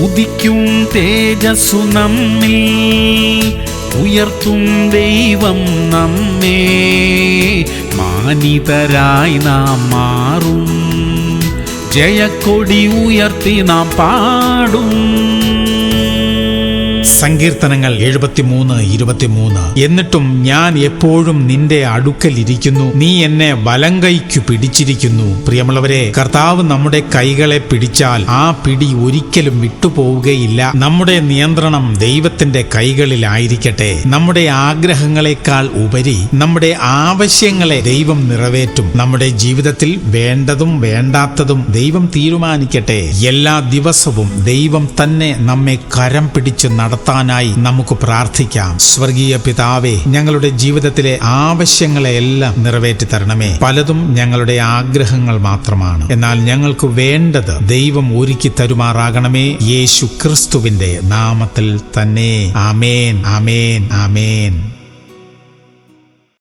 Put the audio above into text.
ഉദിക്കും തേജസ്സു നമ്മിൽ ഉയർത്തും ദൈവം നമ്മെ. മാനിതരായി നാം മാറും, ജയക്കൊടി ഉയർത്തി നാം പാടും. സങ്കീർത്തനങ്ങൾ 73:23. എന്നിട്ടും ഞാൻ എപ്പോഴും നിന്റെ അടുക്കലിരിക്കുന്നു, നീ എന്നെ വലങ്കൈക്കു പിടിച്ചിരിക്കുന്നു. പ്രിയമുള്ളവരെ, കർത്താവ് നമ്മുടെ കൈകളെ പിടിച്ചാൽ ആ പിടി ഒരിക്കലും വിട്ടുപോവുകയില്ല. നമ്മുടെ നിയന്ത്രണം ദൈവത്തിന്റെ കൈകളിലായിരിക്കട്ടെ. നമ്മുടെ ആഗ്രഹങ്ങളെക്കാൾ ഉപരി നമ്മുടെ ആവശ്യങ്ങളെ ദൈവം നിറവേറ്റും. നമ്മുടെ ജീവിതത്തിൽ വേണ്ടതും വേണ്ടാത്തതും ദൈവം തീരുമാനിക്കട്ടെ. എല്ലാ ദിവസവും ദൈവം തന്നെ നമ്മെ കരം പിടിച്ച് നടത്താനായി നമുക്ക് പ്രാർത്ഥിക്കാം. സ്വർഗീയ പിതാവേ, ഞങ്ങളുടെ ജീവിതത്തിലെ ആവശ്യങ്ങളെയെല്ലാം നിറവേറ്റി തരണമേ. പലതും ഞങ്ങളുടെ ആഗ്രഹങ്ങൾ മാത്രമാണ്, എന്നാൽ ഞങ്ങൾക്ക് വേണ്ടത് ദൈവം ഒരുക്കി തരുമാറാകണമേ. യേശു ക്രിസ്തുവിന്റെ നാമത്തിൽ തന്നെ. ആമേൻ, ആമേൻ, ആമേൻ.